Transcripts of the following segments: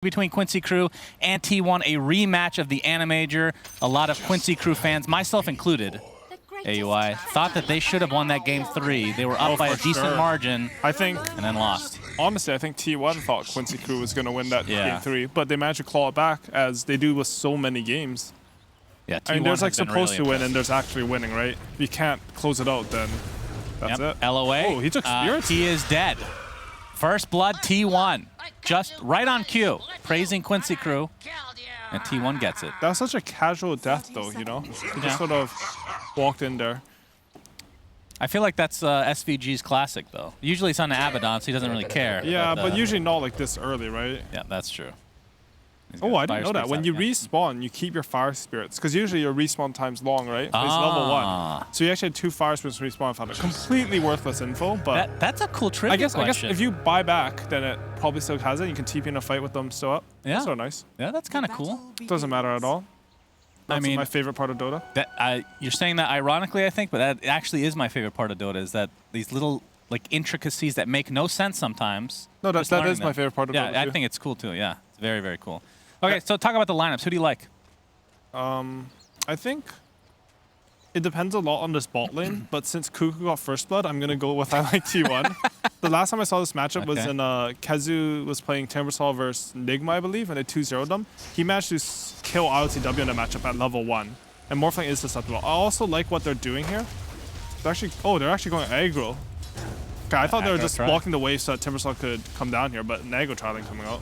between Quincy Crew and T1, a rematch of the Animajor. A lot of Quincy Crew fans, myself included, AUI, thought that they should have won that game 3. They were up by a decent margin, I think, and then lost. Honestly, I think T1 thought Quincy Crew was going to win that game 3, but they managed to claw it back as they do with so many games. Yeah, I mean, there's like supposed really to win and there's actually winning, right? If you can't close it out, then that's it. LOA. Oh, he took spirits. He is dead. First blood, T1. Just right on cue. Praising Quincy Crew. And T1 gets it. That was such a casual death, though, you know? He just sort of walked in there. I feel like that's SVG's classic, though. Usually it's on the Abaddon, so he doesn't really care. Yeah, but usually not like this early, right? Yeah, that's true. Oh, I didn't know that. When you respawn, you keep your fire spirits. Because usually your respawn time's long, right? It's level 1. So you actually had 2 fire spirits respawn. Found it. Completely worthless info, but... That's a cool trivia I guess if you buy back, then it probably still has it. You can TP in a fight with them still up. Yeah. That's so nice. Yeah, that's kind of cool. Doesn't matter at all. That's I mean, my favorite part of Dota. You're saying that ironically, I think, but that actually is my favorite part of Dota, is that these little like intricacies that make no sense sometimes. No, that is my favorite part of Dota. Yeah, I think it's cool too. Yeah, it's very, very cool. Okay, so talk about the lineups. Who do you like? I think it depends a lot on this bot lane, but since Kuku got first blood, I'm going to go with I like T1. The last time I saw this matchup was in Kezu was playing Timbersaw versus Nigma, I believe, and they 2-0'd them. He managed to kill IoTW in that matchup at level 1, and Morphling is susceptible. I also like what they're doing here. They're actually going aggro. Okay, I thought they were just blocking the wave so that Timbersaw could come down here, but an aggro trialing coming out.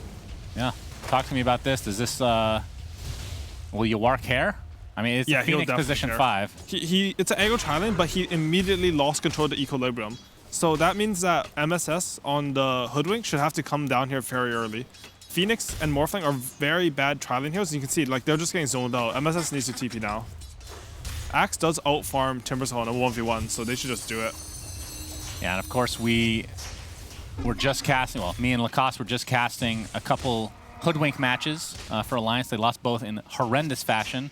Yeah. Talk to me about this. Does this, will you work hair? I mean, it's Phoenix position 5. It's an aggro trialing, but he immediately lost control of the equilibrium. So that means that MSS on the Hoodwink should have to come down here very early. Phoenix and Morphling are very bad trialing heroes. You can see, like, they're just getting zoned out. MSS needs to TP now. Axe does out-farm Timbersaw in a 1v1, so they should just do it. Yeah, and of course we were just casting, well, me and Lacoste were just casting a couple Hoodwink matches for Alliance. They lost both in horrendous fashion.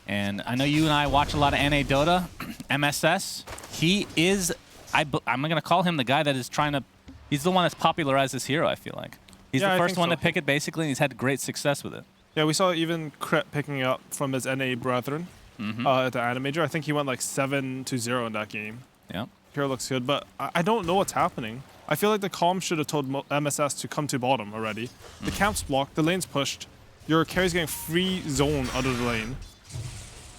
And I know you and I watch a lot of NA Dota. MSS, he is, I'm going to call him the guy that is trying to, he's the one that's popularized this hero, I feel like. He's the first one to pick it, basically, and he's had great success with it. Yeah, we saw even Crit picking it up from his NA brethren at the Animajor. I think he went like 7-0 in that game. Yeah. Hero looks good, but I don't know what's happening. I feel like the comms should have told MSS to come to bottom already. The camp's blocked, the lane's pushed. Your carry's getting free zone out of the lane.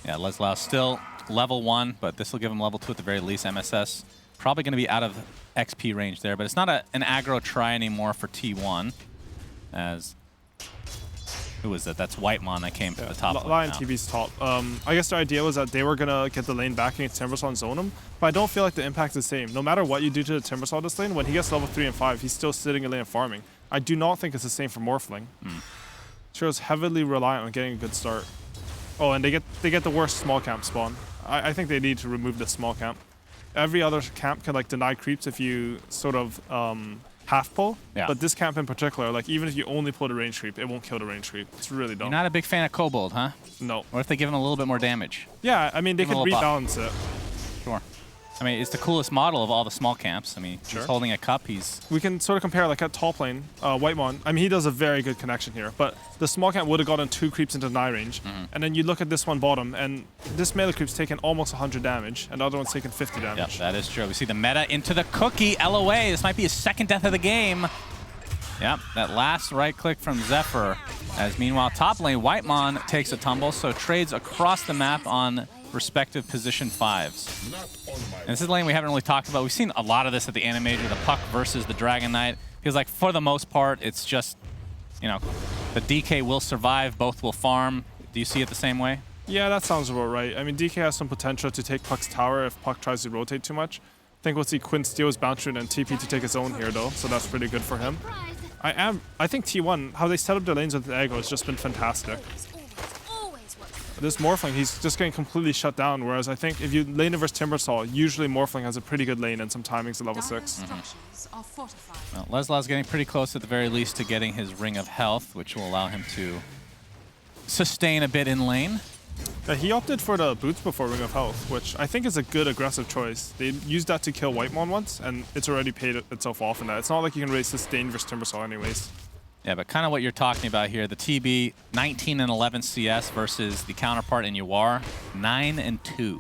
Yeah, Leslau still level 1, but this will give him level 2 at the very least. MSS probably going to be out of XP range there, but it's not an aggro try anymore for T1. As who is that? That's Whitemon that came from the top lane. Lion TV's top. I guess the idea was that they were going to get the lane back against Timbersaw and zone him, but I don't feel like the impact is the same. No matter what you do to the Timbersaw this lane, when he gets level 3 and 5, he's still sitting in lane and farming. I do not think it's the same for Morphling. Shero's heavily reliant on getting a good start. Oh, and they get the worst small camp spawn. I think they need to remove the small camp. Every other camp can like deny creeps if you sort of half pull, but this camp in particular, like even if you only pull the range creep, it won't kill the range creep. It's really dumb. You're not a big fan of Kobold, huh? No. Or if they give him a little bit more damage? Yeah, I mean, they can rebalance it. Sure. I mean, it's the coolest model of all the small camps. I mean, he's holding a cup. We can sort of compare, like at top lane, Whitemon. I mean, he does a very good connection here, but the small camp would have gotten 2 creeps into deny range, and then you look at this one bottom, and this melee creep's taking almost 100 damage, and the other one's taking 50 damage. Yeah, that is true. We see the meta into the cookie. LOA. This might be his second death of the game. Yep, that last right click from Zephyr. As meanwhile, top lane, Whitemon takes a tumble, so trades across the map on respective position 5s. And this is a lane we haven't really talked about. We've seen a lot of this at the Animajor, the Puck versus the Dragon Knight. Because like for the most part, it's just, you know, the DK will survive, both will farm. Do you see it the same way? Yeah, that sounds about right. I mean, DK has some potential to take Puck's tower if Puck tries to rotate too much. I think we'll see Quinn steal his bounce and TP to take his own here though, so that's pretty good for him. I think T1, how they set up their lanes with the aggro has just been fantastic. This Morphling, he's just getting completely shut down, whereas I think if you lane it versus Timbersaw, usually Morphling has a pretty good lane and some timings at level 6. Well, Leslau's getting pretty close at the very least to getting his Ring of Health, which will allow him to sustain a bit in lane. He opted for the boots before Ring of Health, which I think is a good aggressive choice. They used that to kill Whitemon once, and it's already paid itself off in that. It's not like you can really sustain versus Timbersaw anyways. Yeah, but kind of what you're talking about here, the TB 19 and 11 CS versus the counterpart in Yuar 9 and 2.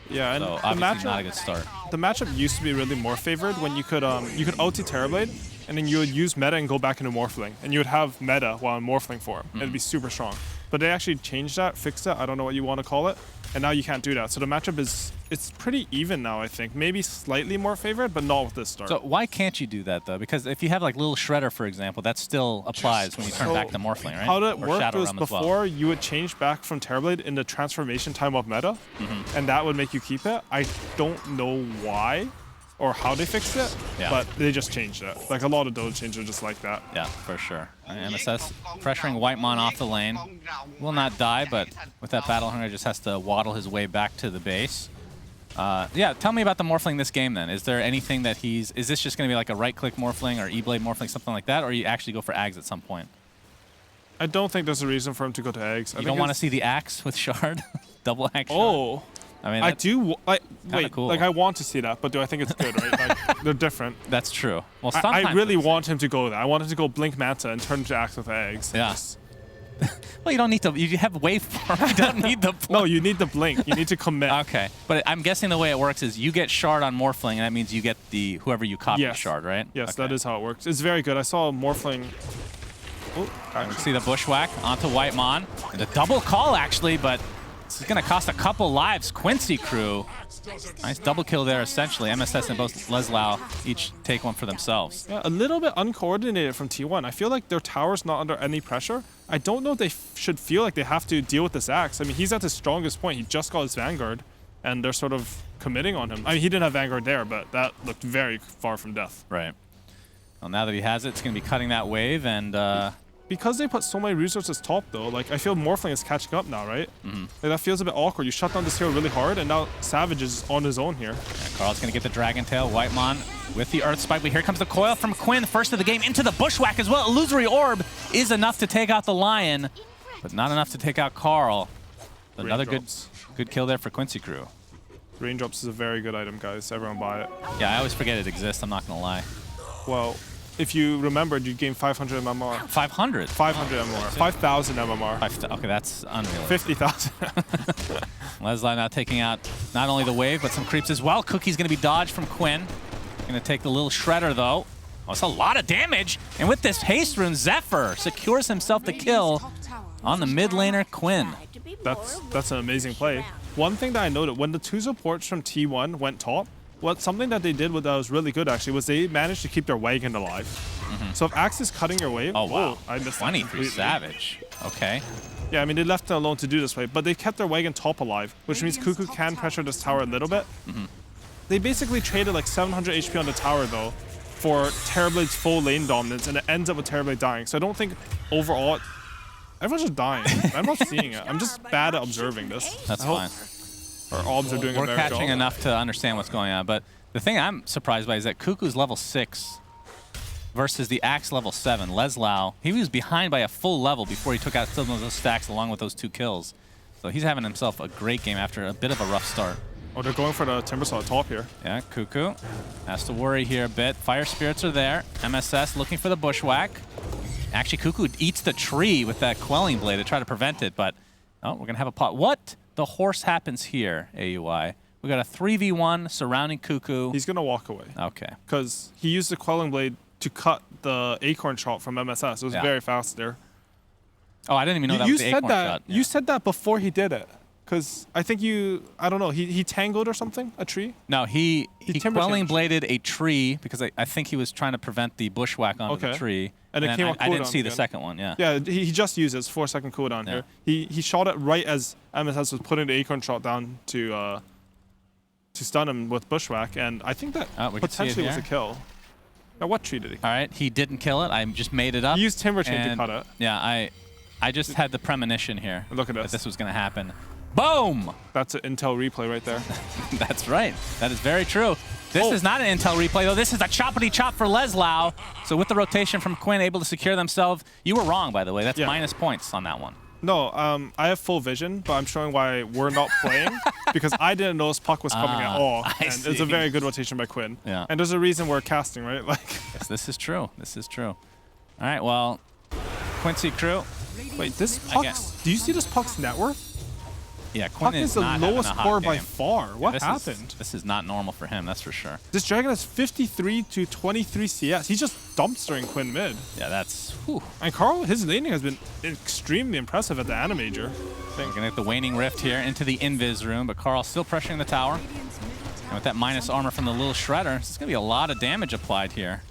Yeah, and So the obviously not a matchup, good start. the matchup used to be really more favored when you could ulti Terrorblade, and then you would use meta and go back into Morphling, and you would have meta while in Morphling form, and it'd be super strong. But they actually changed that, fixed that, I don't know what you want to call it, and now you can't do that. So the matchup it's pretty even now, I think. Maybe slightly more favored, but not with this start. So why can't you do that, though? Because if you have like Little Shredder, for example, that still applies when you turn back to Morphling, right? How that Or worked Shadow was Realm as well. before you would change back from Terrorblade into transformation time of meta, and that would make you keep it. I don't know why or how they fixed it, but they just changed it. Like a lot of Dota changes are just like that. Yeah, for sure. MSS pressuring Whitemon off the lane. Will not die, but with that Battle Hunger, just has to waddle his way back to the base. Yeah, tell me about the Morphling this game then. Is there anything that is this just going to be like a right-click Morphling or E-Blade Morphling, something like that, or you actually go for Ags at some point? I don't think there's a reason for him to go to eggs. You don't want to see the Axe with Shard? Double Axe Shard? Oh. I mean, I do. Wait, cool. like I want to see that, but do I think it's good? Right? Like, they're different. That's true. Well, I really want him to go there. I want him to go Blink Manta and turn into Axe with eggs. Yeah. Well, you don't need to. You have waveform. You don't need the. No, you need the blink. You need to commit. Okay, but I'm guessing the way it works is you get Shard on Morphling, and that means you get the whoever you copy Shard, right? Yes, okay. that is how it works. It's very good. I saw Morphling. Oh, actually. See the Bushwhack onto Whitemon. And a double call, actually, but this is going to cost a couple lives. Quincy crew. Nice double kill there, essentially. MSS and both Leslau each take one for themselves. Yeah, a little bit uncoordinated from T1. I feel like their tower's not under any pressure. I don't know if they should feel like they have to deal with this Axe. I mean, he's at his strongest point. He just got his Vanguard, and they're sort of committing on him. I mean, he didn't have Vanguard there, but that looked very far from death. Right. Well, now that he has it, it's going to be cutting that wave, and... Because they put so many resources top, though, like, I feel Morphling is catching up now, right? Like, that feels a bit awkward. You shut down this hero really hard, and now Savage is on his own here. Yeah, Carl's going to get the Dragon Tail. Whitemon with the Earth Spike, but here comes the coil from Quinn, first of the game, into the Bushwhack as well. Illusory Orb is enough to take out the Lion, but not enough to take out Carl. Another good kill there for Quincy crew. Raindrops is a very good item, guys. Everyone buy it. Yeah, I always forget it exists. I'm not going to lie. Well, if you remembered, you gained 500 MMR. 500? 500 MMR. 5,000 MMR. Okay, that's unreal. 50,000. Leslie now taking out not only the wave, but some creeps as well. Cookie's going to be dodged from Quinn. Going to take the little shredder, though. Oh, it's a lot of damage. And with this haste rune, Zephyr secures himself the kill on the mid laner, Quinn. That's an amazing play. One thing that I noted, when the two supports from T1 went top, something that they did that was really good, actually, was they managed to keep their wagon alive. So if Axe is cutting your wave... Oh, wow. I missed 23 Savage. Okay. Yeah, I mean, they left it alone to do this way, but they kept their wagon top alive, which means Cuckoo can pressure this tower a little bit. They basically traded like 700 HP on the tower, though, for Terrorblade's full lane dominance, and it ends up with Terrorblade dying. So I don't think overall... Everyone's just dying. I'm not seeing it. I'm just bad at observing this. That's fine. Our obs are doing a We're better job. catching enough to understand what's going on, but the thing I'm surprised by is that Cuckoo's level 6 versus the Axe level 7. Leslau, he was behind by a full level before he took out some of those stacks along with those 2 kills. So he's having himself a great game after a bit of a rough start. Oh, they're going for the Timbersaw top here. Yeah, Cuckoo has to worry here a bit. Fire Spirits are there. MSS looking for the Bushwhack. Actually, Cuckoo eats the tree with that Quelling Blade to try to prevent it, but oh, we're going to have a pot. What the horse happens here, AUI? We got a 3v1 surrounding Cuckoo. He's going to walk away. Okay. Because he used the Quelling Blade to cut the Acorn shot from MSS. It was very fast there. Oh, I didn't even know that was the Acorn shot. You said that before he did it. Because I think I don't know, he tangled or something? A tree? No, he Quelling Bladed a tree because I think he was trying to prevent the Bushwhack onto the tree. And it came on cooldown. I didn't see the second one, yeah. Yeah, he just used his 4-second cooldown here. He shot it right as MSS was putting the Acorn shot down to stun him with Bushwhack, and I think that potentially was a kill. Now, what tree did he? All right, he didn't kill it. I just made it up. He used Timber Chain to cut it. Yeah, I just had the premonition here. Look at this. That this was going to happen. Boom! That's an Intel replay right there. That's right. That is very true. This is not an Intel replay, though. This is a choppity chop for Leslau. So with the rotation from Quinn, able to secure themselves. You were wrong, by the way. That's minus points on that one. No, I have full vision, but I'm showing why we're not playing because I didn't know this puck was coming at all. And it's a very good rotation by Quinn. Yeah. And there's a reason we're casting, right? Like. Yes, this is true. This is true. All right, well, Quincy Crew. Wait, this Puck's... Do you see this Puck's net worth? Yeah, Puck Quinn is the not having lowest a hot score by game. far. What This happened? This is not normal for him, that's for sure. This Dragon has 53 to 23 CS. He's just dumpstering Quinn mid. Yeah, that's... Whew. And Carl, his laning has been extremely impressive at the Animajor. We're going to get the Waning Rift here into the Invis room, but Carl still pressuring the tower. And with that minus armor from the Little Shredder, it's going to be a lot of damage applied here.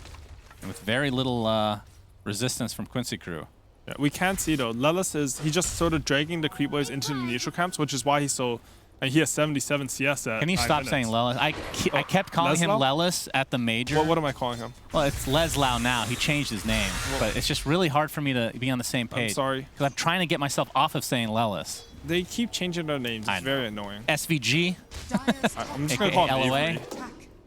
And with very little resistance from Quincy Crew. Yeah, we can't see though. Lelis he's just sort of dragging the creep waves into the neutral camps, which is why he's so... And he has 77 CS at Can you 9 stop minutes. saying Lelis? I kept calling him Lelis at the major. What am I calling him? Well, it's Leslau now. He changed his name. But it's just really hard for me to be on the same page. I'm sorry. Because I'm trying to get myself off of saying Lelis. They keep changing their names. It's very annoying. SVG. I'm just going to call him LOA. Avery.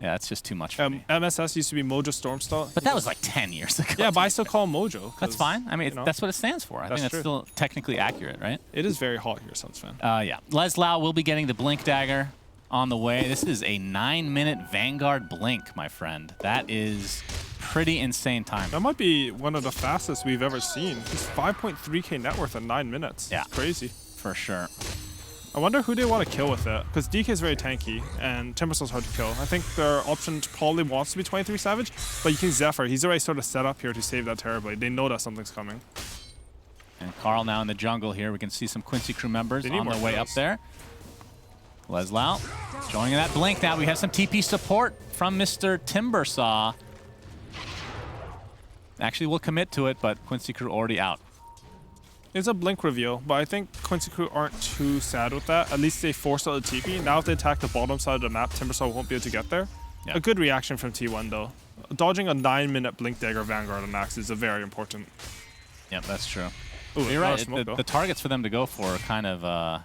Yeah, that's just too much for me. MSS used to be Mojo Stormstar. But that was like 10 years ago. Yeah, but I still call him Mojo. That's fine. I mean, that's what it stands for. I think that's true. still technically accurate, right? It is very hot here, Suns fan. Yeah. Leslau will be getting the Blink Dagger on the way. This is a 9-minute Vanguard Blink, my friend. That is pretty insane time. That might be one of the fastest we've ever seen. He's 5.3k net worth in 9 minutes. Yeah. It's crazy. For sure. I wonder who they want to kill with it, because DK is very tanky, and Timbersaul's hard to kill. I think their option probably wants to be 23 Savage, but you can Zephyr. He's already sort of set up here to save that Terrorblade. They know that something's coming. And Carl now in the jungle here. We can see some Quincy Crew members on their way up there. Leslau showing that Blink now. We have some TP support from Mr. Timbersaw. Actually, we'll commit to it, but Quincy Crew already out. It's a Blink reveal, but I think Quincy Crew aren't too sad with that. At least they forced out the TP. Now if they attack the bottom side of the map, Timbersaw won't be able to get there. Yeah. A good reaction from T1 though. Dodging a 9-minute Blink Dagger Vanguard on Axe is a very important. Yep, that's true. Ooh, you're right. The targets for them to go for are kind of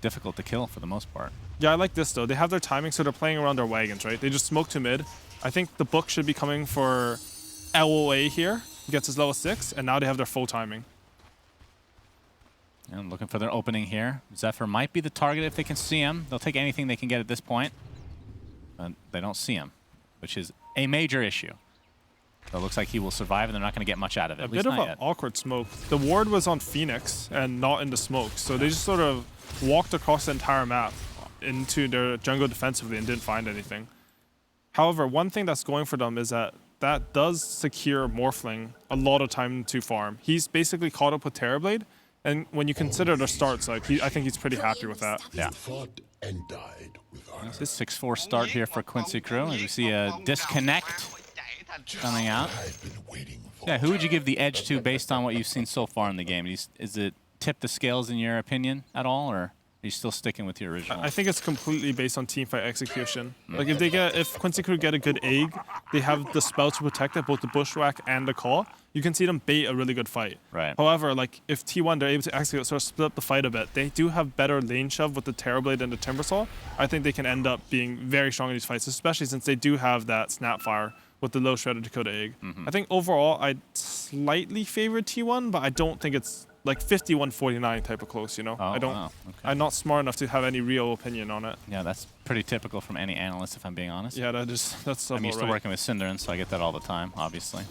difficult to kill for the most part. Yeah, I like this though. They have their timing, so they're playing around their wagons, right? They just smoke to mid. I think the book should be coming for LOA here. Gets his level 6, and now they have their full timing. And looking for their opening here. Zephyr might be the target if they can see him. They'll take anything they can get at this point. But they don't see him, which is a major issue. So it looks like he will survive, and they're not going to get much out of it. A bit of an awkward smoke. The ward was on Phoenix and not in the smoke, so they just sort of walked across the entire map into their jungle defensively and didn't find anything. However, one thing that's going for them is that does secure Morphling a lot of time to farm. He's basically caught up with Terrorblade, and when you consider their starts, like I think he's pretty happy with that. Yeah. This is 6-4 start here for Quincy Crew, as we see a disconnect coming out. Yeah, who would you give the edge to based on what you've seen so far in the game? Is it tip the scales in your opinion at all, or are you still sticking with your original? I think it's completely based on teamfight execution. Like if Quincy Crew get a good egg, they have the spell to protect it, both the bushwhack and the call. You can see them bait a really good fight. Right. However, like if T1 they're able to execute, sort of split up the fight a bit. They do have better lane shove with the Terrorblade and the Timbersaw. I think they can end up being very strong in these fights, especially since they do have that Snapfire with the low shredded Dakota egg. I think overall I'd slightly favor T1, but I don't think it's like 51-49 type of close, you know? Oh, I don't. wow. Okay. I'm not smart enough to have any real opinion on it. Yeah, that's pretty typical from any analyst, if I'm being honest. Yeah, that's I'm used to working with Cinderin, so I get that all the time, obviously.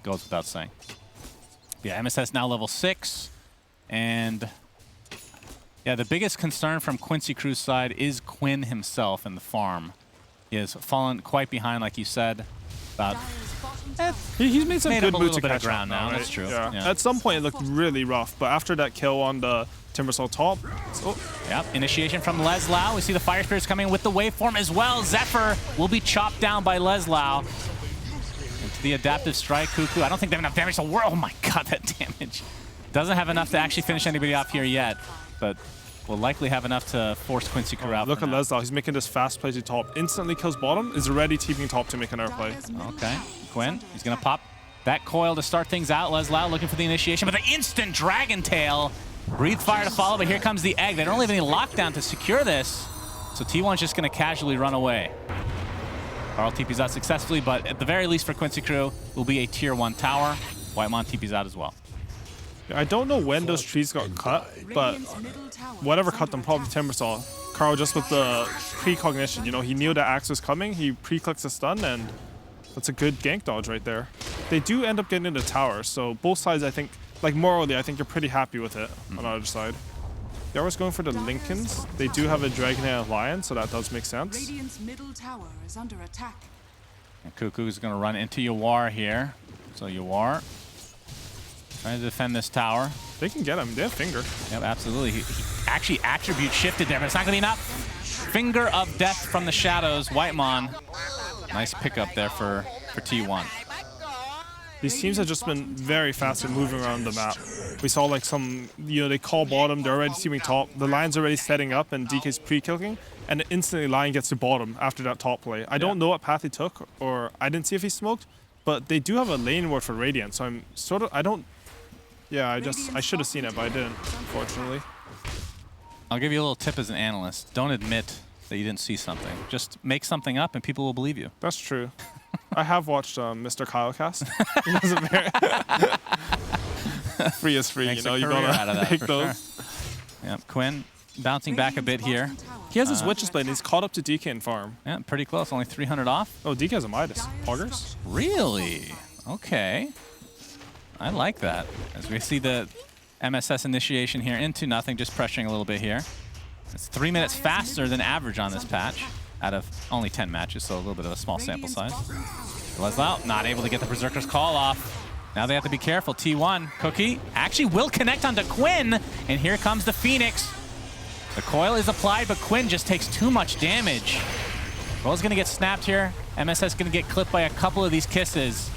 Goes without saying. Yeah, MSS now level 6, and yeah, the biggest concern from Quincy Crew's side is Quinn himself in the farm. He has fallen quite behind, like you said. About he's made some good moves to bit of catch ground up now. right? That's true. Yeah. Yeah. At some point, it looked really rough, but after that kill on the Timbersaw top, Yep, initiation from Leslau. We see the Fire Spirits coming with the waveform as well. Zephyr will be chopped down by Leslau. Into the adaptive strike, Cuckoo. I don't think they have enough damage to world. Oh my god, that damage. Doesn't have enough to actually finish anybody off here yet, but will likely have enough to force Quincy Crew out. Look at Leslau. He's making this fast play to top. Instantly kills bottom. Is already TPing top to make another play. Okay, Quinn. He's going to pop that coil to start things out. Leslau looking for the initiation, but the instant Dragon Tail. Breathe fire to follow, but here comes the egg. They don't leave any lockdown to secure this, so T1's just going to casually run away. Carl TP's out successfully, but at the very least for Quincy Crew, will be a tier 1 tower. Whitemon TP's out as well. I don't know when those trees got cut, but whatever cut them, probably Timbersaw. Carl just with the precognition, you know, he knew that Axe was coming, he pre-clicks the stun, and That's a good gank dodge right there. They do end up getting into tower, so both sides, I think, like morally, I think you're pretty happy with it on the other side. Yawa's going for the Lincolns. They do have a Dragon and a Lion, so that does make sense. Radiant's middle tower is under attack. And Cuckoo's going to run into Yawar here. So Yawar trying to defend this tower. They can get him. They have Finger. Yep, absolutely. He actually attribute shifted there, but it's not going to be enough. Finger of Death from the shadows. Whitemon. Nice pickup there for T1. These teams have just been very fast at moving around the map. We saw like some, they call bottom, they're already teaming top. The Lion's already setting up and DK's pre-killing, and instantly Lion gets to bottom after that top play. I don't know what path he took, or I didn't see if he smoked, but they do have a lane ward for Radiant, so I'm sort of, I should have seen it, but I didn't, unfortunately. I'll give you a little tip as an analyst. Don't admit that you didn't see something. Just make something up and people will believe you. That's true. I have watched Mr. Kyle-cast. He doesn't very free is free, Makes you a you career gotta out of that, take for those. Sure. Yep, Quinn bouncing back a bit here. He has his Witch's Blade and he's caught up to DK in farm. Yeah, pretty close. Only 300 off. Oh, DK has a Midas. Poggers? Really? Okay. I like that. As we see the MSS initiation here into nothing, just pressuring a little bit here. It's 3 minutes faster than average on this patch out of only 10 matches, so a little bit of a small sample size. Leslau not able to get the Berserker's call off. Now they have to be careful. T1, Cookie actually will connect onto Quinn, and here comes the Phoenix. The coil is applied, but Quinn just takes too much damage. Roll's gonna get snapped here. MSS gonna get clipped by a couple of these kisses.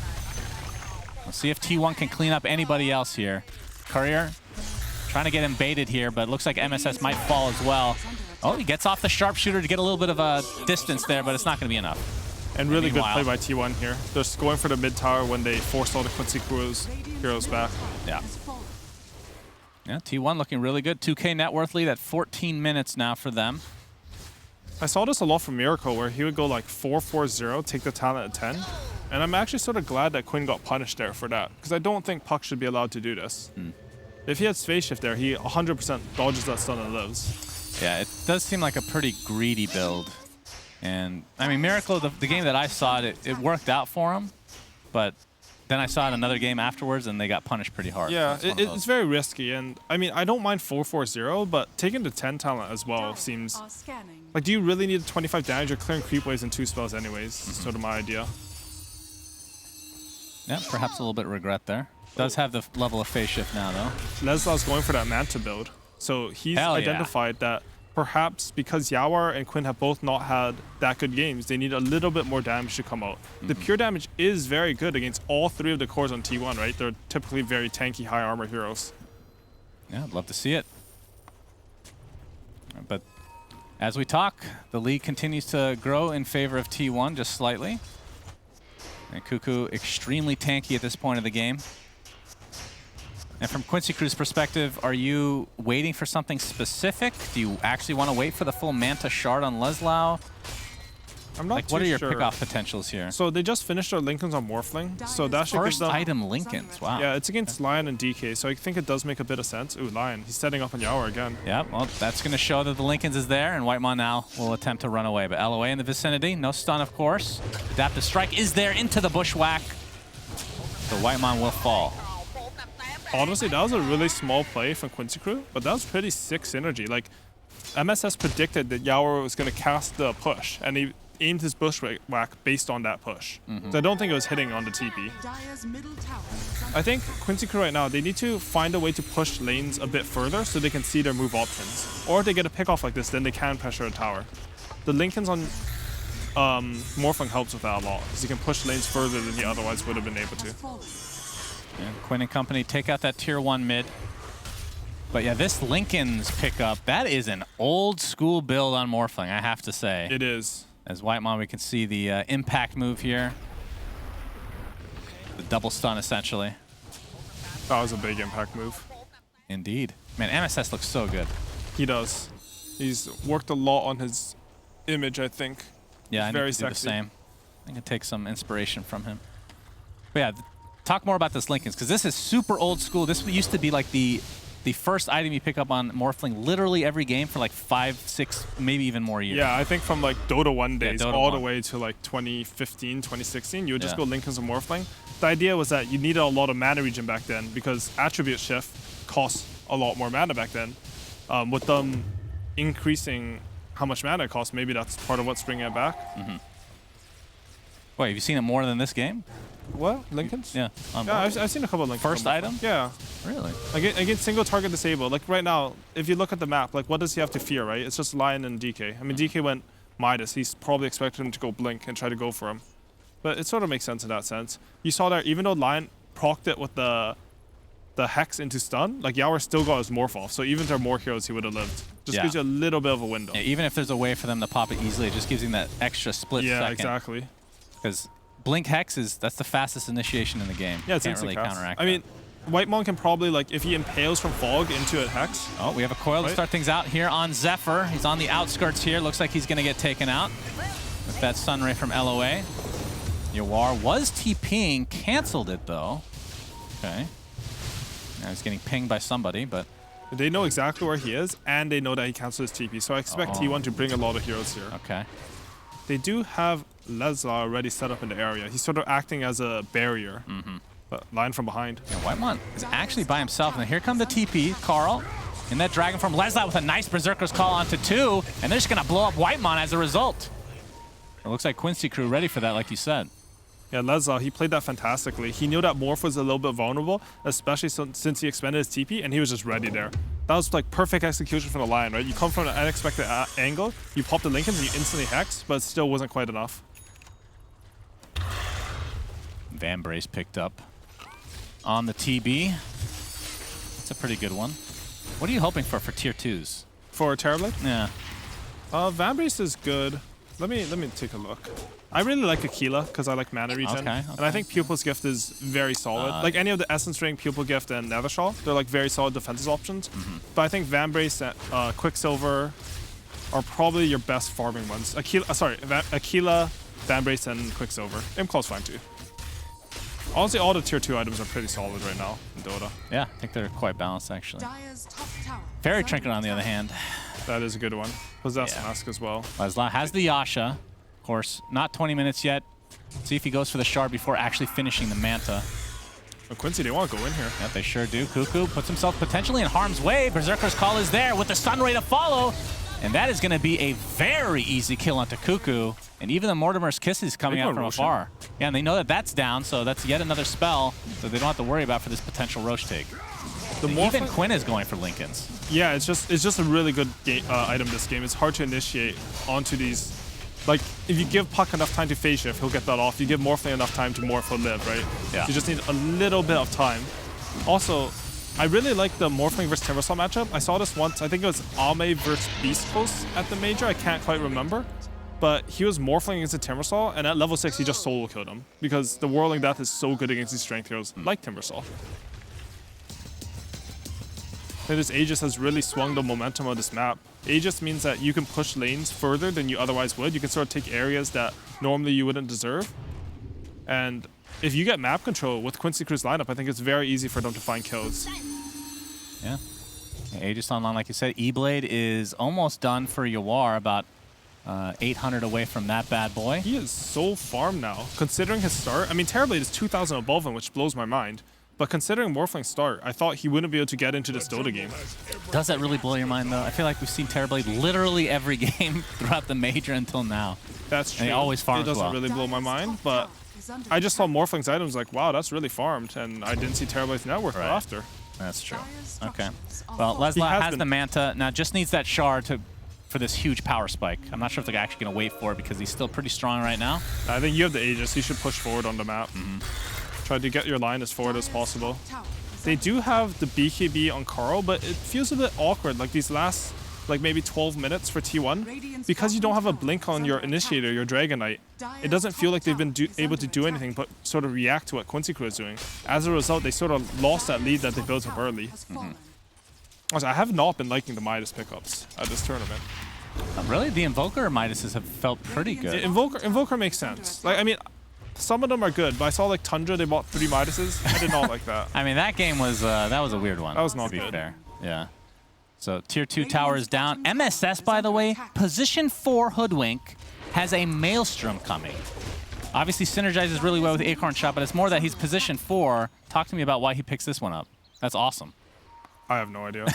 We'll see if T1 can clean up anybody else here. Courier trying to get him baited here, but it looks like MSS might fall as well. Oh, he gets off the sharpshooter to get a little bit of a distance there, but it's not going to be enough. And really good play by T1 here. They're just going for the mid tower when they force all the Quincy heroes back. Yeah. Yeah, T1 looking really good. 2K net worth lead at 14 minutes now for them. I saw this a lot from Miracle, where he would go like 4-4-0, take the talent at 10. And I'm actually sort of glad that Quinn got punished there for that, because I don't think Puck should be allowed to do this. If he had Space Shift there, he 100% dodges that stun and lives. Yeah, it does seem like a pretty greedy build. And, I mean, Miracle, the game that I saw, it worked out for him, but then I saw it another game afterwards, and they got punished pretty hard. Yeah, it's very risky, and I mean, I don't mind 4-4-0, but taking the 10 talent as well seems... Like, do you really need 25 damage? You're clearing creep waves in 2 spells anyways, sort of my idea. Yeah, perhaps a little bit of regret there. Does have the level of phase shift now, though. Leslau's going for that Manta build. So he's identified that perhaps because Yawar and Quinn have both not had that good games, they need a little bit more damage to come out. The pure damage is very good against all 3 of the cores on T1, right? They're typically very tanky, high armor heroes. Yeah, I'd love to see it. But as we talk, the league continues to grow in favor of T1 just slightly. And Cuckoo extremely tanky at this point of the game. And from Quincy Crew's perspective, are you waiting for something specific? Do you actually want to wait for the full Manta shard on Leslau? I'm not like, what are your sure. pickoff potentials here? So they just finished their Lincolns on Morphling, so that should First give them... item Lincolns, wow. Yeah, it's against Lion and DK, so I think it does make a bit of sense. Ooh, Lion, he's setting up on Yawar again. Yeah, well, that's going to show that the Lincolns is there, and Whitemon now will attempt to run away. But LOA in the vicinity, no stun, of course. Adaptive Strike is there into the bushwhack. So Whitemon will fall. Honestly, that was a really small play from Quincy Crew, but that was pretty sick synergy. Like, MSS predicted that Yawar was going to cast the push, and he aimed his bushwhack based on that push. So I don't think it was hitting on the TP. I think Quincy Crew right now, they need to find a way to push lanes a bit further so they can see their move options. Or if they get a pick off like this, then they can pressure a tower. The Lincolns on Morphling helps with that a lot, because he can push lanes further than he otherwise would have been able to. Yeah, Quinn and company take out that tier 1 mid. But yeah, this Lincoln's pickup, that is an old school build on Morphling, I have to say. It is. As Whitemon, we can see the impact move here. The double stun, essentially. That was a big impact move. Indeed. Man, MSS looks so good. He does. He's worked a lot on his image, I think. Yeah, I need to do the same. I can take some inspiration from him. But yeah, talk more about this Lincolns, because this is super old school. This used to be like the the first item you pick up on Morphling literally every game for like 5, 6, maybe even more years. Yeah, I think from like Dota 1 days Dota all 1. the way to like 2015, 2016, you would just Yeah. go Linken's and Morphling. The idea was that you needed a lot of mana regen back then because attribute shift costs a lot more mana back then. With them increasing how much mana it costs, maybe that's part of what's bringing it back. Wait, have you seen it more than this game? What? Linken's? Yeah. Yeah, I've seen a couple of Linken's. First item? Yeah. Really? Against single target disable. Like right now, if you look at the map, like what does he have to fear, right? It's just Lion and DK. I mean, DK went Midas. He's probably expected him to go Blink and try to go for him. But it sort of makes sense in that sense. You saw there, even though Lion procced it with the Hex into stun, like Yawer still got his Morph off. So even if there are more heroes, he would have lived. Just Yeah. gives you a little bit of a window. Yeah, even if there's a way for them to pop it easily, it just gives him that extra split Yeah, second. exactly. Because Blink Hex that's the fastest initiation in the game. Yeah, it's Can't instant really cast. counteract I mean, Whitemon can probably, like, if he impales from Fog into a Hex. Oh, we have a coil to Right. start things out here on Zephyr. He's on the outskirts here. Looks like he's going to get taken out with that Sunray from LOA. Yawar was TPing, canceled it though. Okay. Now he's getting pinged by somebody, but They know exactly where he is, and they know that he cancels his TP. So I expect T1 to bring a lot of heroes here. okay. They do have Lesla already set up in the area. He's sort of acting as a barrier. But line from behind. Yeah, Whitemon is actually by himself, and here come the TP, Carl. And that Dragon from Lesla with a nice Berserker's Call onto 2, and they're just going to blow up Whitemon as a result. It looks like Quincy crew ready for that, like you said. Yeah, Lesla, he played that fantastically. He knew that Morph was a little bit vulnerable, especially since he expended his TP, and he was just ready there. That was like perfect execution from the Lion, right? You come from an unexpected angle, you pop the Linken's, and you instantly hex, but it still wasn't quite enough. Van Brace picked up on the TB. That's a pretty good one. What are you hoping for tier 2s? For Terrorblade? Yeah. Vambrace is good. Let me take a look. I really like Aquila because I like mana regen. Okay, And I think Pupil's Gift is very solid. Like any of the Essence Ring, Pupil Gift, and Nethershaw, they're like very solid defensive options. But I think Vambrace and Quicksilver are probably your best farming ones. Aquila, Vambrace, and Quicksilver. Imclaw's fine too. Honestly, all the tier 2 items are pretty solid right now in Dota. Yeah, I think they're quite balanced, actually. Dire's top tower Fairy is Trinket, under on the other attack. hand. That is a good one. Possess Yeah. Mask as well. Lesla has the Yasha. Of course, not 20 minutes yet. See if he goes for the shard before actually finishing the Manta. Oh, Quincy, they want to go in here. Yep, they sure do. Cuckoo puts himself potentially in harm's way. Berserker's Call is there with the Sunray to follow. And that is going to be a very easy kill onto Cuckoo. And even the Mortimer's Kiss is coming out from Rosh afar. Yeah, and they know that that's down, so that's yet another spell that they don't have to worry about for this potential Rosh take. The And Morph even Quinn is going for Linken's. Yeah, it's just a really good item this game. It's hard to initiate onto these. Like, if you give Puck enough time to phase shift, he'll get that off. You give Morphling enough time to morph, he'll live, right? Yeah. You just need a little bit of time. Also, I really like the Morphling versus Timbersaw matchup. I saw this once. I think it was Ame versus Beast Coast at the Major. I can't quite remember. But he was Morphling against the Timbersaw, and at level 6, he just solo killed him. Because the Whirling Death is so good against these strength heroes, like Timbersaw. And this Aegis has really swung the momentum of this map. Aegis means that you can push lanes further than you otherwise would. You can sort of take areas that normally you wouldn't deserve. And if you get map control with Quincy Crew's lineup, I think it's very easy for them to find kills. Yeah. Aegis online, like you said. E-Blade is almost done for Yawar, about 800 away from that bad boy. He is so farmed now. Considering his start, I mean, Terrorblade is 2,000 above him, which blows my mind. But considering Morphling's start, I thought he wouldn't be able to get into this Dota game. Does that really blow your mind, though? I feel like we've seen Terrorblade literally every game throughout the Major until now. That's true. And he always farms It doesn't well. really blow my mind, but I just saw Morphling's items like, wow, that's really farmed, and I didn't see Terrorblade's net worth Right. after. That's true. Dire's Okay. structures are Well, falling. Lesla has has been- the Manta. Now just needs that shard for this huge power spike. I'm not sure if they're actually going to wait for it because he's still pretty strong right now. I think you have the Aegis. You should push forward on the map. Try to get your line as forward as possible. Tower is They under do have the BKB on Carl, but it feels a bit awkward. Like these last, like maybe 12 minutes for T1, because you don't have a blink on your initiator, your Dragon Knight. It doesn't feel like they've been able to do anything but sort of react to what Quincy Crew is doing. As a result, they sort of lost that lead that they built up early. has fallen. Also, I have not been liking the Midas pickups at this tournament. Really? The Invoker Midases have felt pretty good. Invoker makes sense. Like, I mean, some of them are good, but I saw like Tundra, they bought 3 Midases. I did not like that. I mean, that game was that was a weird one. That was not to be good. fair. Yeah. So tier 2 tower is down. MSS, by the way, position 4 Hoodwink has a Maelstrom coming. Obviously synergizes really well with Acorn Shot, but it's more that he's position 4. Talk to me about why he picks this one up. That's awesome. I have no idea.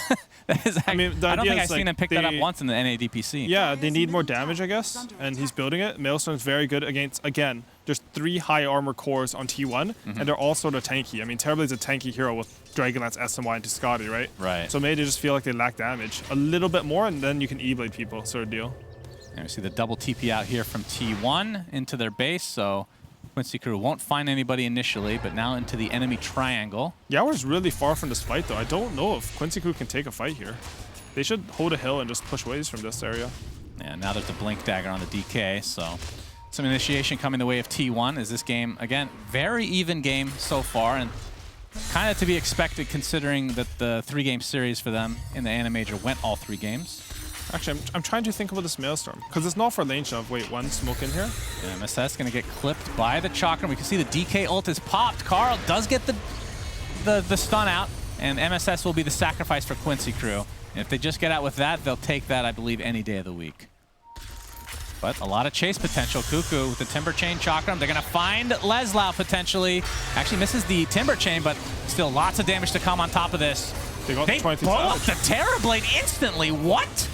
I mean, I don't think I've seen him pick that up once in the NADPC. Yeah, they need more damage, I guess, and he's building it. Maelstrom's very good against, again, there's 3 high armor cores on T1, and they're all sort of tanky. I mean, Terribly's a tanky hero with Dragonlance, SMY, and Tiscati, right? Right. So maybe they just feel like they lack damage. A little bit more, and then you can E-Blade people, sort of deal. And we see the double TP out here from T1 into their base, so Quincy crew won't find anybody initially, but now into the enemy triangle. Yawer's really far from this fight, though. I don't know if Quincy crew can take a fight here. They should hold a hill and just push waves from this area. Yeah, now there's a Blink Dagger on the DK, so some initiation coming the way of T1 as this game, again, very even game so far, and kind of to be expected considering that the 3-game series for them in the Animajor went all 3 games. Actually, I'm trying to think about this Maelstrom, because it's not for lane shove. Wait, one smoke in here? Yeah, MSS going to get clipped by the Chakram. We can see the DK ult is popped. Carl does get the stun out, and MSS will be the sacrifice for Quincy crew. And if they just get out with that, they'll take that, I believe, any day of the week. But a lot of chase potential. Cuckoo with the Timber Chain Chakram. They're going to find Leslau potentially. Actually misses the Timber Chain, but still lots of damage to come on top of this. They got They blow up the Terrorblade instantly. What?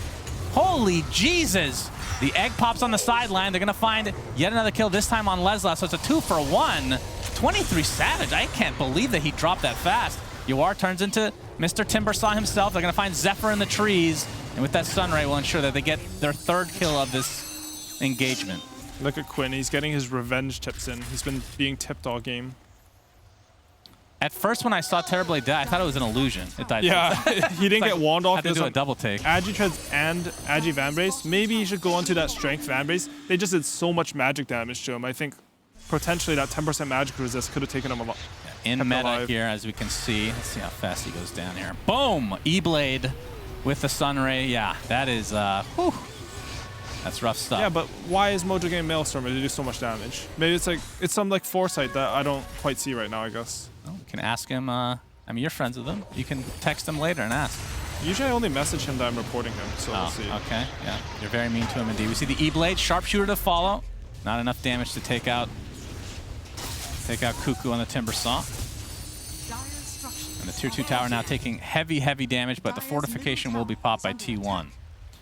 Holy Jesus. The egg pops on the sideline. They're going to find yet another kill, this time on Leslau. So it's a 2-for-1. 23 Savage. I can't believe that he dropped that fast. Yuar turns into Mr. Timbersaw himself. They're going to find Zephyr in the trees. And with that Sunray, will ensure that they get their 3rd kill of this engagement. Look at Quinn. He's getting his revenge tips in. He's been being tipped all game. At first, when I saw Terrorblade die, I thought it was an illusion. It died. Yeah, he didn't get wand off. Had to do a double take. Agitreads and Agi Vanbrace. Maybe he should go onto that Strength Vanbrace. They just did so much magic damage to him. I think potentially that 10% magic resist could have taken him a lot. In meta here, as we can see. Let's see how fast he goes down here. Boom! E-Blade with the Sunray. Yeah, that is, whew. That's rough stuff. Yeah, but why is Mojo getting Maelstrom if they do so much damage? Maybe it's some like foresight that I don't quite see right now, I guess. Well, you can ask him, I mean, you're friends with him. You can text him later and ask. Usually I only message him that I'm reporting him, so we'll see. Okay, yeah. You're very mean to him indeed. We see the E-Blade, Sharpshooter to follow. Not enough damage to take out Cuckoo on the Timbersaw. And the tier 2 tower now taking heavy, heavy damage, but the fortification will be popped by T1.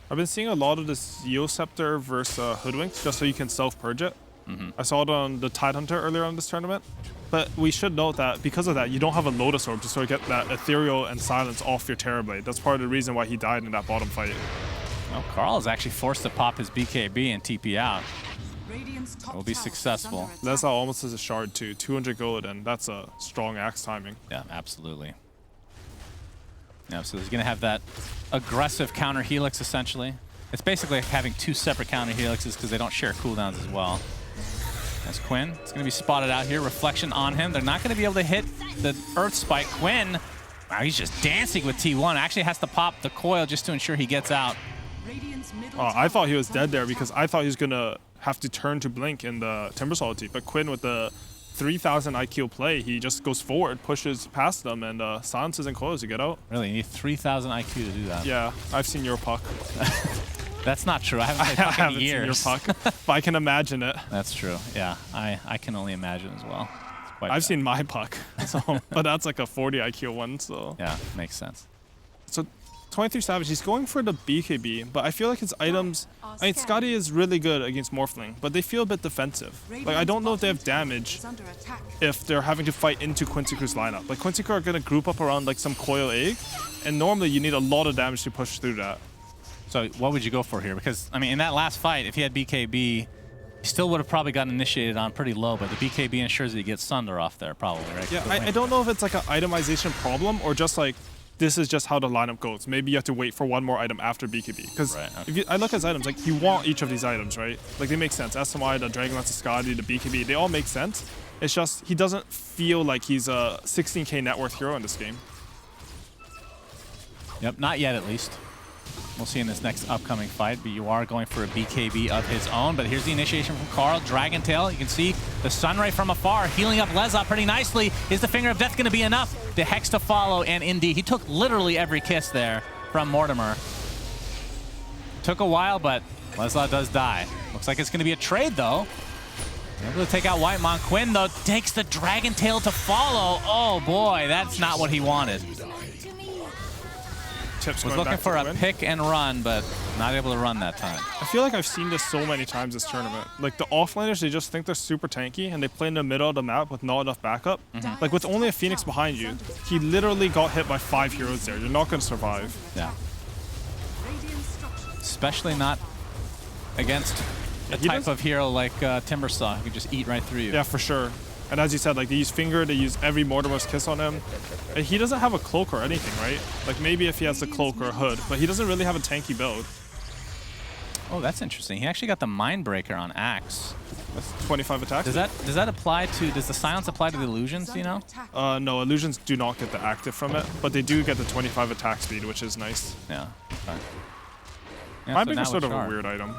I've been seeing a lot of this Zeo Scepter versus Hoodwink, just so you can self-purge it. I saw it on the Tidehunter earlier on this tournament. But we should note that because of that, you don't have a Lotus Orb to sort of get that Ethereal and Silence off your Terrorblade. That's part of the reason why he died in that bottom fight. Well, Carl is actually forced to pop his BKB and TP out. Will be successful. Leslau almost has a shard too, 200 gold, and that's a strong axe timing. Yeah, absolutely. Yeah, so he's going to have that aggressive counter helix essentially. It's basically like having 2 separate counter helixes because they don't share cooldowns as well. That's Quinn. It's going to be spotted out here. Reflection on him. They're not going to be able to hit the Earth Spike. Quinn, wow, he's just dancing with T1. Actually has to pop the coil just to ensure he gets out. Oh, I thought he was dead there because I thought he was going to have to turn to Blink in the Timbersaw ulti. But Quinn with the 3,000 IQ play, he just goes forward, pushes past them, and silences and coils to get out. Really? You need 3,000 IQ to do that? Yeah, I've seen your puck. That's not true. I haven't played puck in years. Seen your puck, but I can imagine it. That's true. Yeah, I can only imagine as well. I've seen my puck, so, but that's like a 40 IQ one, so. Yeah, makes sense. So 23 Savage, he's going for the BKB, but I feel like his items, I mean, Scotty is really good against Morphling, but they feel a bit defensive. Like, I don't know if they have damage if they're having to fight into Quincy Crew's lineup. Like, Quincy Crew are going to group up around like some coil egg, and normally you need a lot of damage to push through that. So what would you go for here? Because, I mean, in that last fight, if he had BKB, he still would have probably gotten initiated on pretty low, but the BKB ensures that he gets Sunder off there, probably, right? Yeah, I don't know if it's like an itemization problem or just like, this is just how the lineup goes. Maybe you have to wait for one more item after BKB. Because if I look at his items, like, you want each of these items, right? Like, they make sense. SMI, the Dragonlance, the Scotty, the BKB, they all make sense. It's just, he doesn't feel like he's a 16k net worth hero in this game. Yep, not yet at least. We'll see in this next upcoming fight, but you are going for a BKB of his own. But here's the initiation from Carl. Dragon Tail, you can see the Sunray from afar, healing up Leza pretty nicely. Is the Finger of Death going to be enough? The Hex to follow, and indeed, he took literally every kiss there from Mortimer. Took a while, but Lesla does die. Looks like it's going to be a trade, though. Able to take out Whitemon. Quinn, though, takes the Dragon Tail to follow. Oh, boy, that's not what he wanted. Tips Was looking for a pick and run, but not able to run that time. I feel like I've seen this so many times this tournament. Like, the offlaners, they just think they're super tanky, and they play in the middle of the map with not enough backup. Like, with only a Phoenix behind you, he literally got hit by 5 heroes there. You're not going to survive. Yeah. Especially not against a type of hero like Timbersaw, who can just eat right through you. Yeah, for sure. And as you said, like, they use Finger, they use every Mortimer's Kiss on him. And he doesn't have a cloak or anything, right? Like, maybe if he has a cloak or a hood, but he doesn't really have a tanky build. Oh, that's interesting. He actually got the Mindbreaker on Axe. That's 25 attacks. Does that apply to, does the silence apply to the illusions, do you know? No, illusions do not get the active from it, but they do get the 25 attack speed, which is nice. Yeah. Okay. Yeah, Mindbreaker's sort of a weird item.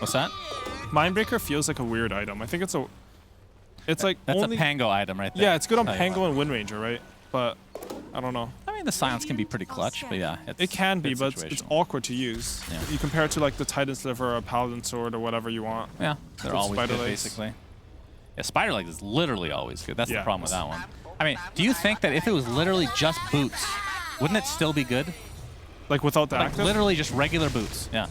What's that? Mindbreaker feels like a weird item. I think it's like that's only... a Pango item right there. Yeah, it's good on Pango and Wind Ranger, right? But I don't know. I mean, the silence can be pretty clutch, but yeah. It can be, but it's awkward to use. Yeah. You compare it to like the Titan Sliver or a Paladin Sword or whatever you want. Yeah, they're always good, basically. Yeah, Spider Leg is literally always good. That's the problem with that one. I mean, do you think that if it was literally just boots, wouldn't it still be good? Like without the active? Literally just regular boots, yeah.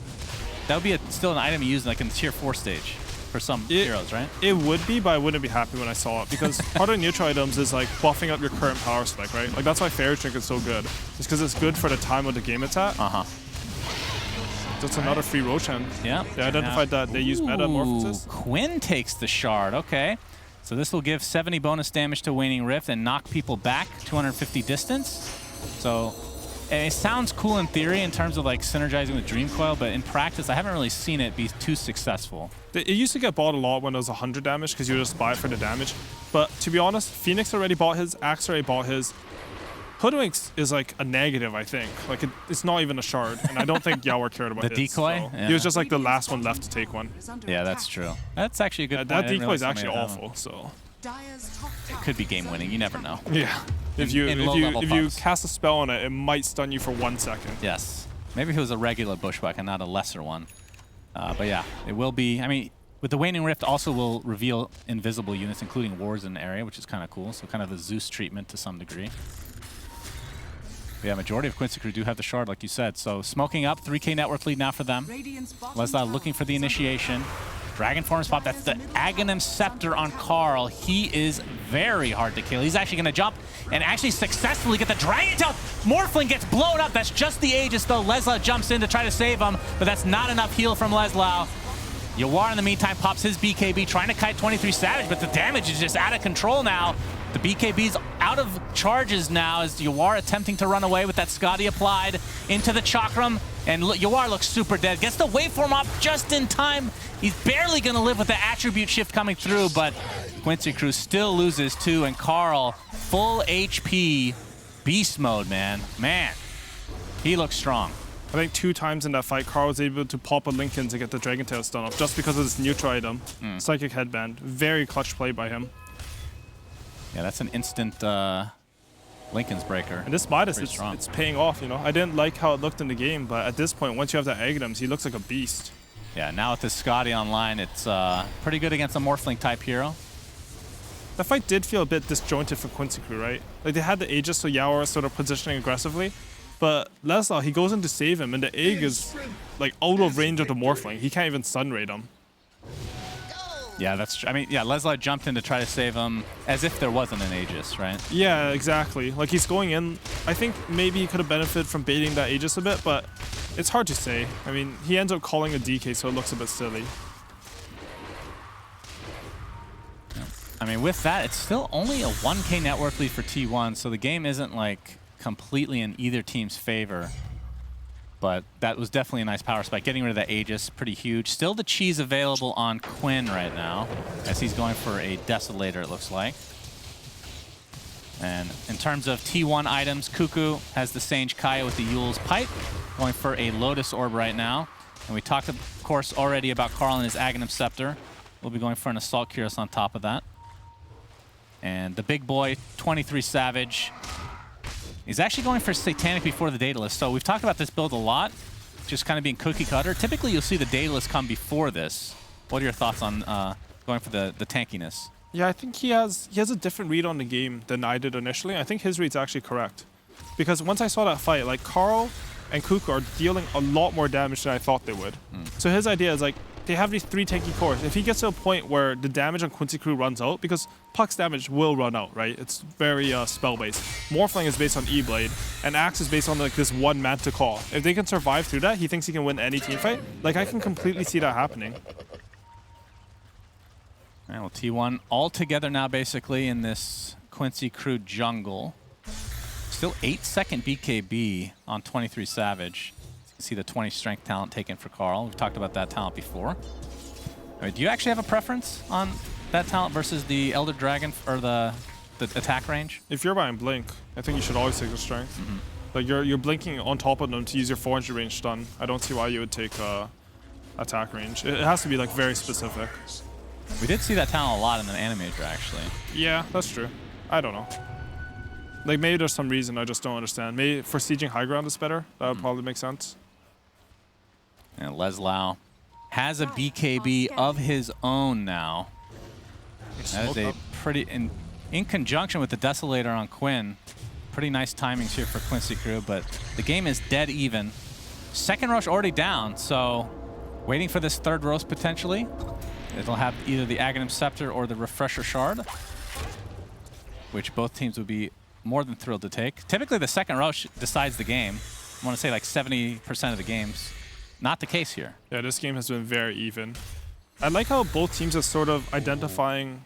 That would be still an item you use like in tier 4 stage for some heroes, right? It would be, but I wouldn't be happy when I saw it because part of neutral items is like buffing up your current power spec, right? Like that's why Fairy Drink is so good. It's because it's good for the time of the game it's at. That's another free Roshan. Yeah. They identified that they use metamorphosis. Quinn takes the shard, okay. So this will give 70 bonus damage to Waning Rift and knock people back 250 distance. So it sounds cool in theory in terms of like synergizing with Dream Coil, but in practice, I haven't really seen it be too successful. It used to get bought a lot when it was 100 damage because you would just buy it for the damage. But to be honest, Phoenix already bought his, Axe already bought his. Hoodwinks is like a negative, I think. Like it's not even a shard, and I don't think Yawar cared about the his, decoy. So yeah. He was just like the last one left to take one. Yeah, that's true. That's actually a good point. That decoy is actually awful. So it could be game winning. You never know. Yeah. If you cast a spell on it, it might stun you for 1 second. Yes. Maybe if it was a regular bushwhack and not a lesser one. But yeah, it will be. I mean, with the Waning Rift also will reveal invisible units, including wards in the area, which is kind of cool. So kind of the Zeus treatment to some degree. But yeah, majority of Quincy crew do have the shard, like you said. So smoking up, 3K network lead now for them. Leslie looking for the initiation. Dragon form spot, that's the Aghanim Scepter on Carl. He is very hard to kill. He's actually going to jump and actually successfully get the Dragon Tail. Morphling gets blown up. That's just the Aegis, though. Leslie jumps in to try to save him, but that's not enough heal from Leslie. Yawar, in the meantime, pops his BKB, trying to kite 23 Savage, but the damage is just out of control now. The BKB's out of charges now as Yawar attempting to run away with that Scotty applied into the Chakram. And Yawar looks super dead. Gets the waveform up just in time. He's barely going to live with the attribute shift coming through, but Quincy Crew still loses too. And Carl, full HP, beast mode, man. Man, he looks strong. I think 2 times in that fight, Carl was able to pop a Lincoln to get the Dragon Tail stun off just because of this neutral item. Psychic Headband. Very clutch play by him. Yeah, that's an instant Lincoln's breaker. And this Midas, it's paying off, you know. I didn't like how it looked in the game, but at this point, once you have the Aghanims, he looks like a beast. Yeah, now with this Scotty online, it's pretty good against a Morphling type hero. That fight did feel a bit disjointed for Quincy Crew, right? Like they had the Aegis, so Yawar was sort of positioning aggressively. But Leslie, he goes in to save him, and the egg is like out of range of the Morphling. He can't even stun rate him. Yeah, that's true. I mean, yeah, Leslie jumped in to try to save him as if there wasn't an Aegis, right? Yeah, exactly. Like he's going in. I think maybe he could have benefited from baiting that Aegis a bit, but it's hard to say. I mean, he ends up calling a DK, so it looks a bit silly. Yeah. I mean, with that, it's still only a 1K network lead for T1, so the game isn't like completely in either team's favor. But that was definitely a nice power spike. Getting rid of that Aegis, pretty huge. Still the cheese available on Quinn right now, as he's going for a Desolator, it looks like. And in terms of T1 items, Cuckoo has the Sage Kaya with the Yule's Pipe, going for a Lotus Orb right now. And we talked, of course, already about Carl and his Aghanim Scepter. We'll be going for an Assault Cuirass on top of that. And the big boy, 23 Savage, he's actually going for Satanic before the Daedalus. So we've talked about this build a lot, just kind of being cookie cutter. Typically, you'll see the Daedalus come before this. What are your thoughts on going for the tankiness? Yeah, I think he has a different read on the game than I did initially. I think his read's actually correct. Because once I saw that fight, like Carl and Cuckoo are dealing a lot more damage than I thought they would. So his idea is like, they have these 3 tanky cores. If he gets to a point where the damage on Quincy Crew runs out, because Puck's damage will run out, right? It's very spell-based. Morphling is based on E-Blade, and Axe is based on like this one Manta Call. If they can survive through that, he thinks he can win any team fight. Like, I can completely see that happening. And well, T1 all together now, basically, in this Quincy Crew jungle. Still 8-second BKB on 23 Savage. You can see the 20 strength talent taken for Carl. We've talked about that talent before. I mean, do you actually have a preference on that talent versus the Elder Dragon or the attack range? If you're buying Blink, I think you should always take the strength. Like, you're blinking on top of them to use your 400 range stun. I don't see why you would take attack range. It has to be like very specific. We did see that talent a lot in the Animator, actually. Yeah, that's true. I don't know. Like, maybe there's some reason I just don't understand. Maybe for sieging high ground is better. That would probably make sense. And Leslau has a BKB of his own now. That is a pretty, in conjunction with the Desolator on Quinn, pretty nice timings here for Quincy Crew, but the game is dead even. Second rush already down, so waiting for this third roast potentially. It'll have either the Aghanim Scepter or the Refresher Shard, which both teams would be more than thrilled to take. Typically, the second rush decides the game. I want to say like 70% of the games. Not the case here. Yeah, this game has been very even. I like how both teams are sort of identifying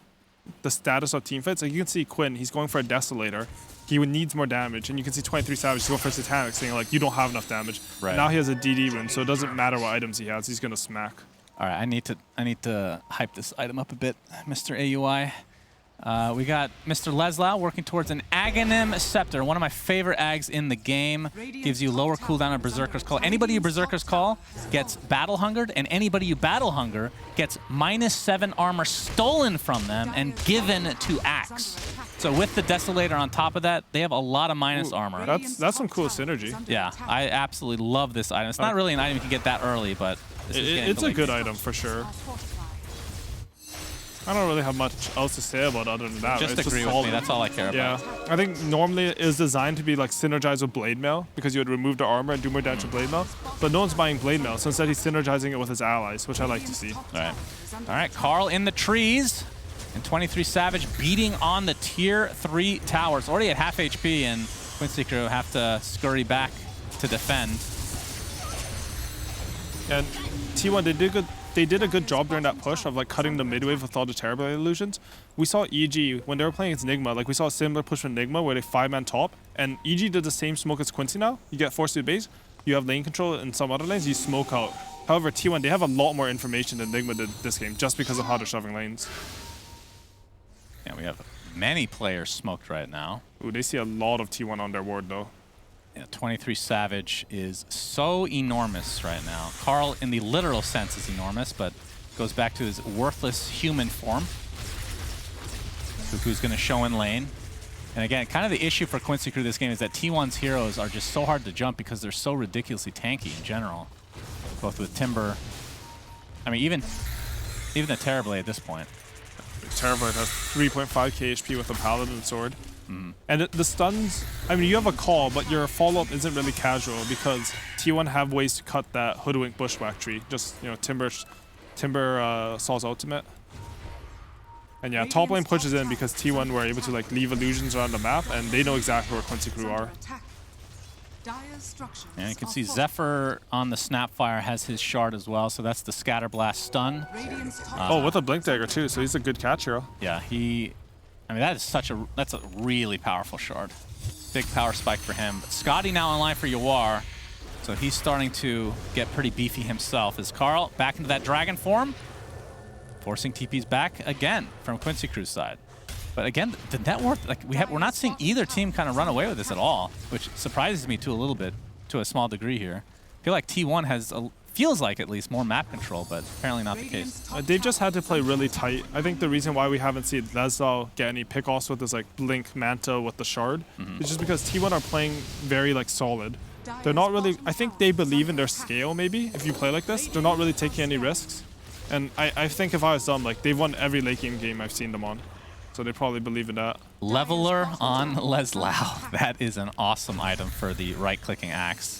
the status of team fights. Like, you can see Quinn, he's going for a Desolator. He needs more damage. And you can see 23 Savage, he's going for Satanic, saying like, you don't have enough damage. Right. Now he has a DD rune, so it doesn't matter what items he has, he's going to smack. All right, I need to hype this item up a bit, Mr. AUI. We got Mr. Leslau working towards an Aghanim Scepter, one of my favorite Ags in the game. Gives you lower cooldown on Berserker's Call. Anybody you Berserker's Call gets Battle Hungered, and anybody you Battle Hunger gets -7 armor stolen from them and given to Axe. So with the Desolator on top of that, they have a lot of minus armor. That's some cool synergy. Yeah, I absolutely love this item. It's not really an item you can get that early, but It's a good item for sure. I don't really have much else to say about it other than that. Just right? agree with me. That's all I care about. Yeah, I think normally it is designed to be like synergized with Blade Mail because you would remove the armor and do more damage with Blade Mail. But no one's buying Blade Mail, so instead he's synergizing it with his allies, which I like to see. All right, Carl in the trees, and 23 Savage beating on the tier 3 towers. Already at half HP, and Quincy Crew have to scurry back to defend. And T1, they did a good job during that push of like cutting the mid wave with all the terrible illusions. We saw EG when they were playing against Nigma, like we saw a similar push with Nigma where they 5-man top, and EG did the same smoke as Quincy now. You get forced to the base, you have lane control in some other lanes, you smoke out. However, T1, they have a lot more information than Nigma did this game just because of how they're shoving lanes. Yeah, we have many players smoked right now. Ooh, they see a lot of T1 on their ward though. Yeah, 23 Savage is so enormous right now. Carl, in the literal sense, is enormous, but goes back to his worthless human form. Cuckoo's going to show in lane. And again, kind of the issue for Quincy Crew this game is that T1's heroes are just so hard to jump because they're so ridiculously tanky in general. Both with Timber. I mean, even the Terrorblade at this point. Terrorblade has 3.5k HP with a Paladin sword. And the stuns, I mean, you have a call, but your follow-up isn't really casual because T1 have ways to cut that Hoodwink Bushwhack tree. Just, you know, Timber Saw's ultimate. And yeah, top lane pushes in because T1 were able to like leave illusions around the map, and they know exactly where Quincy Crew are. And you can see Zephyr on the Snapfire has his shard as well, so that's the Scatter Blast stun. Oh, with a Blink Dagger too, so he's a good catch hero. Yeah, I mean, that's a really powerful shard. Big power spike for him. But Scotty now in line for Yawar, so he's starting to get pretty beefy himself. Is Carl back into that dragon form? Forcing TPs back again from Quincy Crew's side. But again, the network, like we're not seeing either team kind of run away with this at all, which surprises me to a little bit, to a small degree here. I feel like T1 has, feels like at least, more map control, but apparently not the case. They've just had to play really tight. I think the reason why we haven't seen Leslie get any pick-offs with this like Blink Manta with the Shard is just because T1 are playing very like solid. They're not really, I think they believe in their scale maybe, if you play like this. They're not really taking any risks. And I think if I was them, like they've won every late game I've seen them on. So they probably believe in that. Leveler on Leslie. That is an awesome item for the right-clicking axe.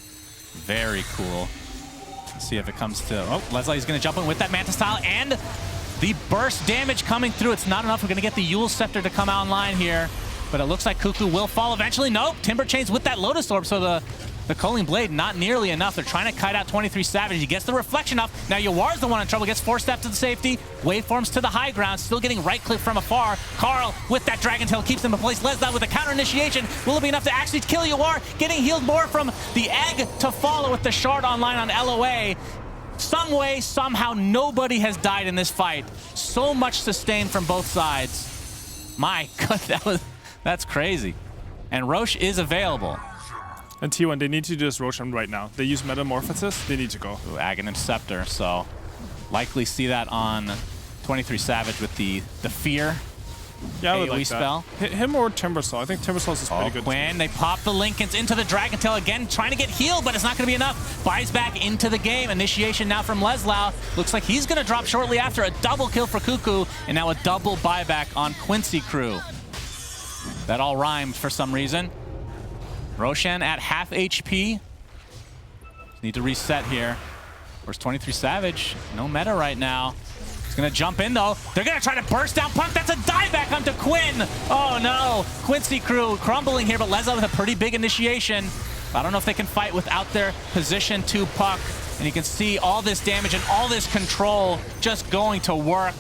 Very cool. Let's see if it comes to... Oh, Leslie's going to jump in with that Manta style, and the burst damage coming through. It's not enough. We're going to get the Yule Scepter to come online here, but it looks like Cuckoo will fall eventually. Nope, Timber Chains with that Lotus Orb, so the Culling Blade, not nearly enough. They're trying to kite out 23 Savage. He gets the reflection up. Now Yawar's the one in trouble. Gets 4-step to the safety. Waveforms to the high ground. Still getting right-click from afar. Carl with that Dragon Tail keeps him in place. Leslie with a counter initiation. Will it be enough to actually kill Yawar? Getting healed more from the egg to follow with the Shard online on LOA. Some way, somehow, nobody has died in this fight. So much sustained from both sides. My God, that's crazy. And Roche is available. And T1, they need to just Roshan right now. They use Metamorphosis, they need to go. Ooh, Aghanim Scepter, so likely see that on 23 Savage with the Fear. Yeah, I would AoE like spell. that. Him or Timbersaw. I think Timbersaw's is pretty good. Quinn, they pop the Lincolns into the Dragon Tail again, trying to get healed, but it's not going to be enough. Buys back into the game. Initiation now from Leslie. Looks like he's going to drop shortly after. A double kill for Cuckoo, and now a double buyback on Quincy Crew. That all rhymed for some reason. Roshan at half HP. Need to reset here. Where's 23 Savage? No meta right now. He's gonna jump in though. They're gonna try to burst down Puck. That's a dive back onto Quinn. Oh no. Quincy Crew crumbling here, but Leslie with a pretty big initiation. I don't know if they can fight without their position to Puck. And you can see all this damage and all this control just going to work.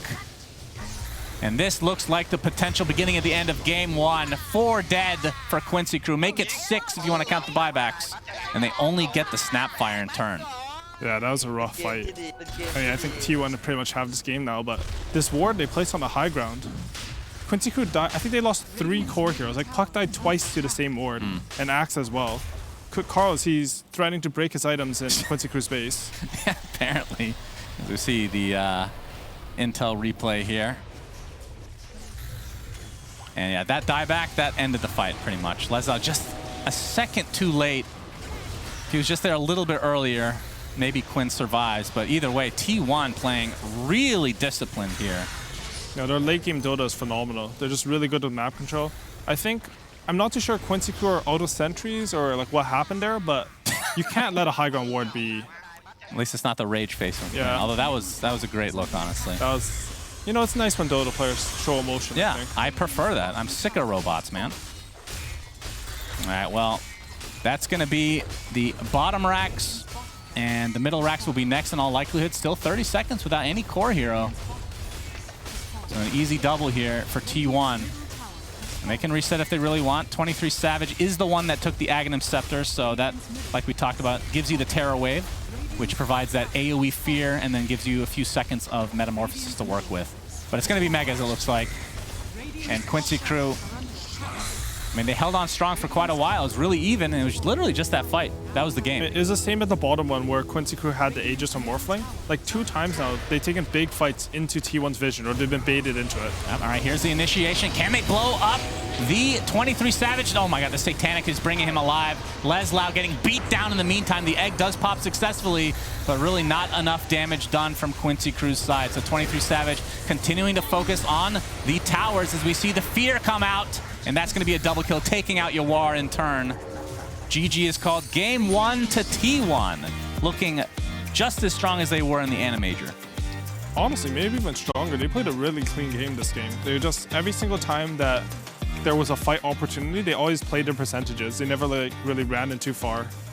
And this looks like the potential beginning of the end of game one. 4 dead for Quincy Crew. Make it 6 if you want to count the buybacks. And they only get the Snapfire in turn. Yeah, that was a rough fight. I mean, I think T1 pretty much have this game now, but this ward they placed on the high ground. Quincy Crew died. I think they lost 3 core heroes. Like, Puck died twice to the same ward, and Axe as well. Carlos, he's threatening to break his items in Quincy Crew's base. Yeah, apparently. As we see the Intel replay here. And yeah, that dieback, that ended the fight pretty much. Leslie just a second too late. If he was just there a little bit earlier, maybe Quinn survives. But either way, T1 playing really disciplined here. Yeah, their late game Dota is phenomenal. They're just really good with map control. I'm not too sure Quincy Crew are auto sentries or like what happened there, but you can't let a high ground ward be. At least it's not the rage face from Quinn. Yeah. Although that was a great look, honestly. That was. You know, it's nice when Dota players show emotion. Yeah, I prefer that. I'm sick of robots, man. All right, well, that's going to be the bottom racks, and the middle racks will be next in all likelihood. Still 30 seconds without any core hero. So an easy double here for T1. And they can reset if they really want. 23 Savage is the one that took the Aghanim Scepter, so that, like we talked about, gives you the Terror Wave, which provides that AoE fear and then gives you a few seconds of Metamorphosis to work with. But it's going to be Megas, it looks like. And Quincy Crew, I mean, they held on strong for quite a while. It was really even, and it was literally just that fight. That was the game. It was the same at the bottom one where Quincy Crew had the Aegis on Morphling. Like 2 times now, they've taken big fights into T1's vision, or they've been baited into it. Yep, all right, here's the initiation. Can they blow up the 23 Savage? Oh my God, the Satanic is bringing him alive. Leslie getting beat down in the meantime. The egg does pop successfully, but really not enough damage done from Quincy Crew's side. So 23 Savage continuing to focus on the towers as we see the fear come out. And that's going to be a double kill, taking out Yawar in turn. GG is called game 1 to T1, looking just as strong as they were in the Animajor. Honestly, maybe even stronger. They played a really clean game this game. They just, every single time that there was a fight opportunity, they always played their percentages. They never like really ran in too far.